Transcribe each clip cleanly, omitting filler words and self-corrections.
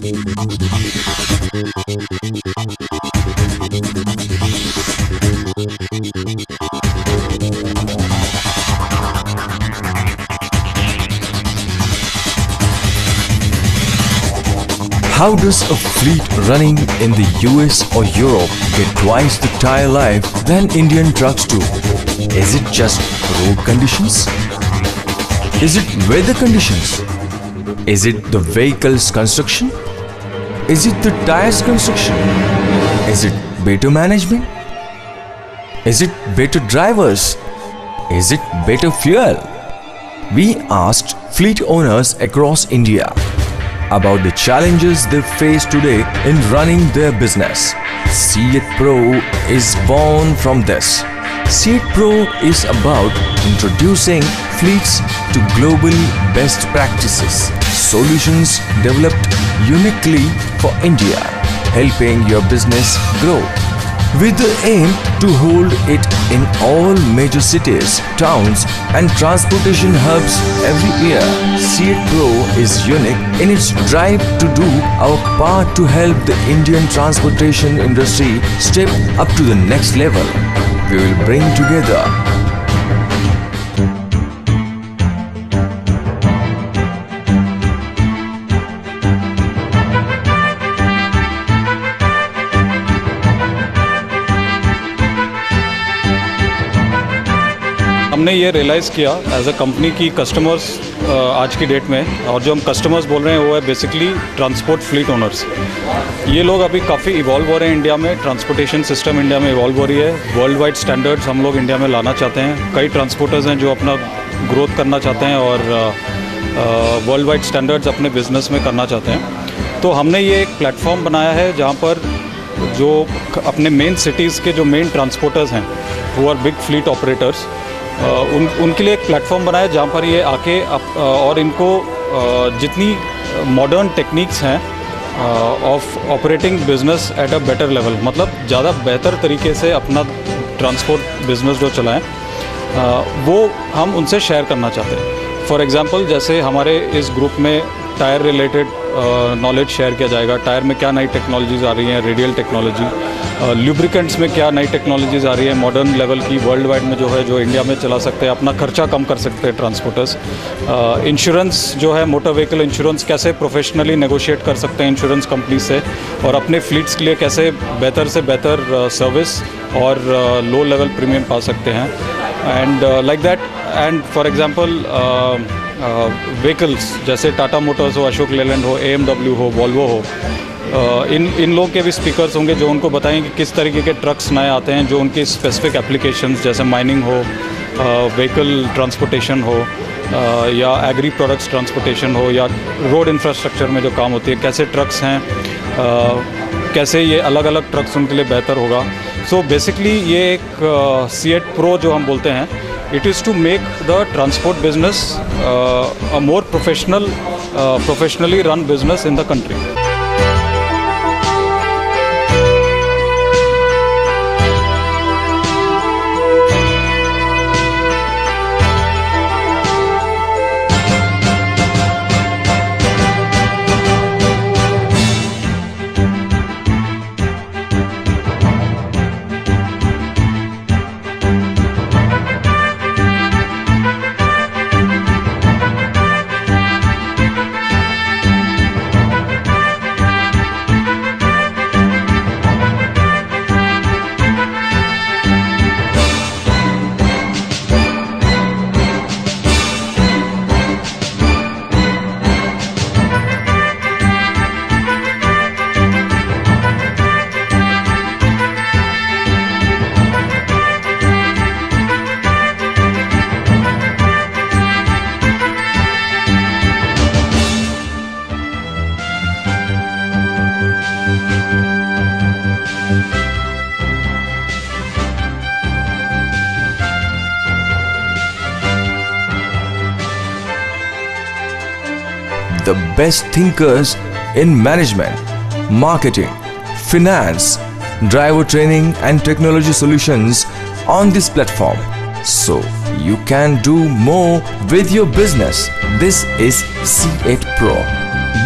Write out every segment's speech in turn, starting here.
How does a fleet running in the US or Europe get twice the tire life than Indian trucks do? Is it just road conditions? Is it weather conditions? Is it the vehicle's construction? Is it the tires construction? Is it better management? Is it better drivers? Is it better fuel? We asked fleet owners across India about the challenges they face today in running their business. See-It Pro is born from this. See-It Pro is about introducing fleets to globally best practices, solutions developed uniquely for India, helping your business grow. With the aim to hold it in all major cities, towns and transportation hubs every year, See-It Pro is unique in its drive to do our part to help the Indian transportation industry step up to the next level. We will bring together हमने ये realise किया as a company की customers आज की date में, और जो हम कस्टमर्स बोल रहे हैं वो है बेसिकली ट्रांसपोर्ट फ्लीट ओनर्स। ये लोग अभी काफ़ी इवॉल्व हो रहे हैं इंडिया में, ट्रांसपोर्टेशन सिस्टम इंडिया में इवॉल्व हो रही है, वर्ल्ड वाइड स्टैंडर्ड्स हम लोग इंडिया में लाना चाहते हैं। कई ट्रांसपोर्टर्स हैं जो अपना ग्रोथ करना चाहते हैं और वर्ल्ड वाइड स्टैंडर्ड्स अपने बिजनेस में करना चाहते हैं। तो हमने ये एक प्लेटफॉर्म बनाया है जहाँ पर जो अपने मेन सिटीज़ के जो मेन ट्रांसपोर्टर्स हैं वो आर बिग फ्लीट ऑपरेटर्स, उनके लिए एक प्लेटफॉर्म बनाया जहाँ पर ये आके और इनको जितनी मॉडर्न टेक्निक्स हैं of operating business at a better level, मतलब ज़्यादा बेहतर तरीके से अपना ट्रांसपोर्ट बिजनेस जो चलाएं, वो हम उनसे शेयर करना चाहते हैं। फॉर एग्ज़ाम्पल जैसे हमारे इस ग्रुप में टायर रिलेटेड नॉलेज शेयर किया जाएगा। टायर में क्या नई टेक्नोलॉजीज़ आ रही हैं, रेडियल टेक्नोलॉजी, ल्यूब्रिकेंट्स में क्या नई टेक्नोलॉजीज़ आ रही है मॉडर्न लेवल की, वर्ल्ड वाइड में जो है, जो इंडिया में चला सकते हैं, अपना खर्चा कम कर सकते हैं ट्रांसपोर्टर्स। इंश्योरेंस जो है, मोटर व्हीकल इंश्योरेंस कैसे प्रोफेशनली नेगोशिएट कर सकते हैं इंश्योरेंस कंपनी से, और अपने फ्लीट्स के लिए कैसे बेहतर से बेहतर सर्विस और लो लेवल प्रीमियम पा सकते हैं, and like that. And for example vehicles जैसे टाटा मोटर्स हो, अशोक लेलैंड हो, AMW हो, वॉल्वो हो, इन लोगों के भी स्पीकर्स होंगे जो उनको बताएंगे कि किस तरीके के ट्रक्स नए आते हैं जो उनकी स्पेसिफिक एप्लीकेशंस जैसे माइनिंग हो, व्हीकल ट्रांसपोर्टेशन हो, या एग्री प्रोडक्ट्स ट्रांसपोर्टेशन हो, या रोड इंफ्रास्ट्रक्चर में जो काम होती है, कैसे ट्रक्स हैं, कैसे ये अलग अलग ट्रक्स उनके लिए बेहतर होगा। सो बेसिकली ये एक See-It Pro जो हम बोलते हैं, it is to make the transport business a more professionally run business in the country. The best thinkers in management, marketing, finance, driver training and technology solutions on this platform, so you can do more with your business. This is See-It Pro.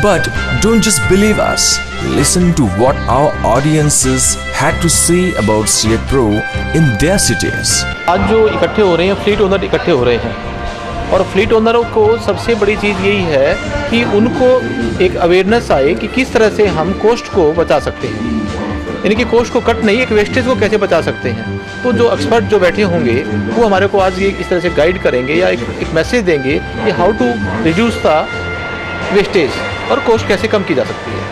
But don't just believe us. Listen to what our audiences had to say about CEAT Pro in their cities. आज जो इकट्ठे हो रहे हैं fleet owner इकट्ठे हो रहे हैं और फ्लीट ओनरों को सबसे बड़ी चीज़ यही है कि उनको एक अवेयरनेस आए कि किस तरह से हम कॉस्ट को बचा सकते हैं, यानी कि कॉस्ट को कट नहीं, एक वेस्टेज को कैसे बचा सकते हैं। तो जो एक्सपर्ट जो बैठे होंगे वो हमारे को आज ये इस तरह से गाइड करेंगे या एक मैसेज देंगे कि how to reduce the wastage और कॉस्ट कैसे कम की जा सकती है।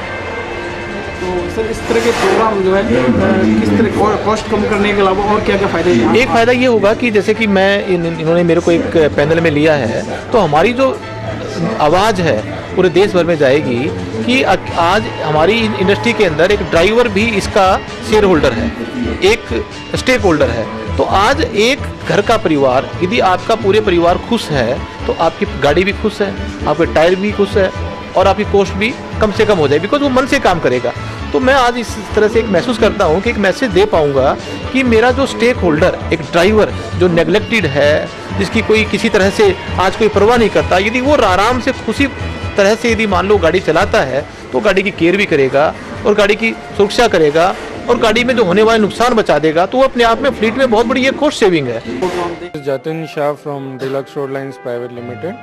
तो सर इस तरह के प्रोग्राम जो है किस तरह कॉस्ट कम करने के अलावा और क्या क्या फ़ायदे हैं? एक फ़ायदा ये होगा कि जैसे कि मैं इन्होंने मेरे को एक पैनल में लिया है तो हमारी जो आवाज़ है पूरे देश भर में जाएगी कि आज हमारी इंडस्ट्री के अंदर एक ड्राइवर भी इसका शेयर होल्डर है, एक स्टेक होल्डर है। तो आज एक घर का परिवार, यदि आपका पूरे परिवार खुश है तो आपकी गाड़ी भी खुश है, आपके टायर भी खुश है और आपकी कॉस्ट भी कम से कम हो जाए, बिकॉज वो मन से काम करेगा। तो मैं आज इस तरह से एक महसूस करता हूँ कि एक मैसेज दे पाऊँगा कि मेरा जो स्टेक होल्डर, एक ड्राइवर जो नेग्लेक्टेड है, जिसकी कोई किसी तरह से आज कोई परवाह नहीं करता, यदि वो आराम से खुशी तरह से यदि मान लो गाड़ी चलाता है तो गाड़ी की केयर भी करेगा और गाड़ी की सुरक्षा करेगा और गाड़ी में जो होने वाले नुकसान बचा देगा, तो वो अपने आप में फ्लीट में बहुत बड़ी ये कॉस्ट सेविंग है। Jatin Shah from Deluxe Road Lines Private Limited.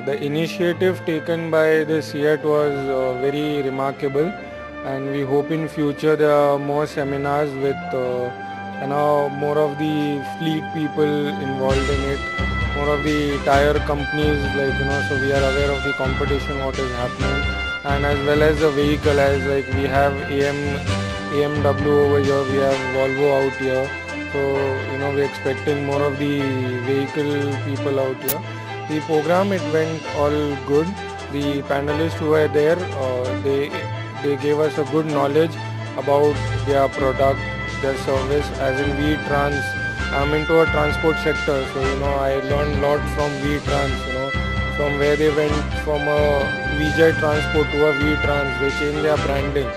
The initiative taken by the CEAT was very remarkable, and we hope in future there are more seminars with more of the fleet people involved in it, more of the tire companies, so we are aware of the competition what is happening, and as well as the vehicle, as like we have AMW over here, we have Volvo out here, so we're expecting more of the vehicle people out here. The program, it went all good. The panelists who were there, they gave us a good knowledge about their product, their service. As in VTrans, I'm into a transport sector, so I learned a lot from VTrans. From where they went from a Vijay Transport to a VTrans, they changed their branding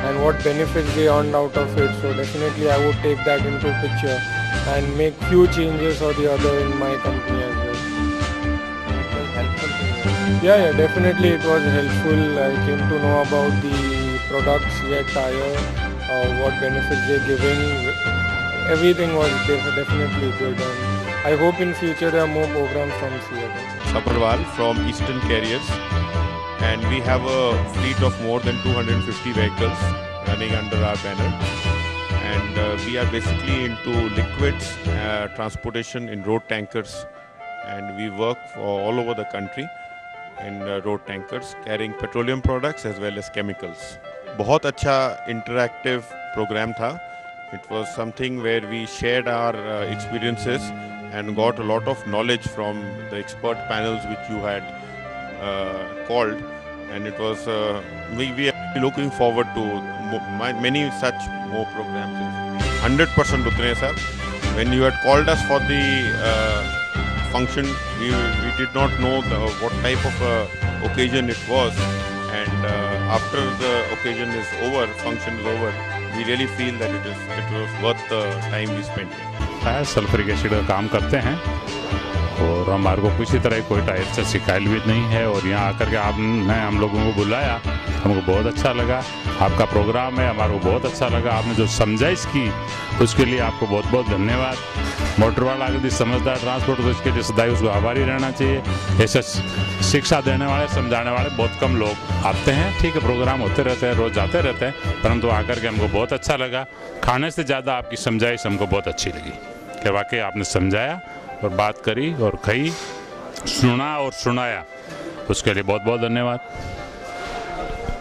and what benefits they earned out of it. So definitely I would take that into picture and make few changes or the other in my company as well. Yeah, definitely it was helpful. I came to know about the products, CEAT Tire, what benefits they're giving. Everything was definitely good, and I hope in future there are more programs from CEAT. Saparwal from Eastern Carriers, and we have a fleet of more than 250 vehicles running under our banner, and we are basically into liquids transportation in road tankers, and we work all over the country in road tankers carrying petroleum products as well as chemicals. बहुत अच्छा interactive program था. It was something where we shared our experiences and got a lot of knowledge from the expert panels which you had called, and it was we are looking forward to many such more programs. 100% उतरे sir. When you had called us for the function, we did not know what type of occasion it was, and after the occasion is over, function is over, we really feel that it was worth the time we spent. Sulphuric acid का काम करते हैं और हमारे को किसी तरह कोई टायर से शिकायत भी नहीं है, और यहाँ आकर के आपने हम लोगों को बुलाया, हमको बहुत अच्छा लगा। आपका प्रोग्राम है, हमारे को बहुत अच्छा लगा। आपने जो समझाइश की उसके लिए आपको बहुत बहुत धन्यवाद। मोटर वाला अगर समझदार ट्रांसपोर्ट तो इसके लिए सदाई उसको आभारी रहना चाहिए। ऐसे शिक्षा देने वाले, समझाने वाले बहुत कम लोग आते हैं। ठीक है, प्रोग्राम होते रहते हैं, रोज़ जाते रहते हैं, परंतु आकर के हमको बहुत अच्छा लगा। खाने से ज़्यादा आपकी समझाइश हमको बहुत अच्छी लगी कि वाकई आपने समझाया और बात करी और कही, सुना और सुनाया, उसके लिए बहुत बहुत धन्यवाद।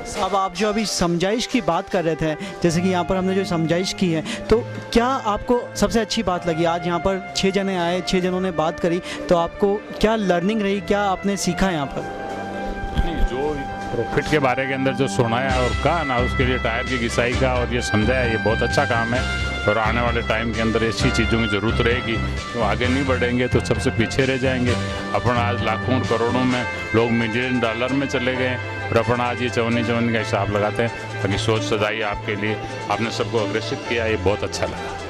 साहब, आप जो अभी समझाइश की बात कर रहे थे, जैसे कि यहाँ पर हमने जो समझाइश की है, तो क्या आपको सबसे अच्छी बात लगी? आज यहाँ पर 6 जने आए, 6 जनों ने बात करी, तो आपको क्या लर्निंग रही, क्या आपने सीखा यहाँ पर? जो प्रॉफिट के बारे के अंदर जो सुनाया और कहा ना, उसके लिए टायर की घिसाई का और ये समझाया, ये बहुत अच्छा काम है। और आने वाले टाइम के अंदर ऐसी चीज़ों की ज़रूरत रहेगी, तो आगे नहीं बढ़ेंगे तो सबसे पीछे रह जाएंगे। अपन आज लाखों करोड़ों में, लोग मिलियन डॉलर में चले गए, और अपन आज ये चवन्नी का हिसाब लगाते हैं। ताकि सोच सजाई आपके लिए, आपने सबको अग्रेसित किया, ये बहुत अच्छा लगा।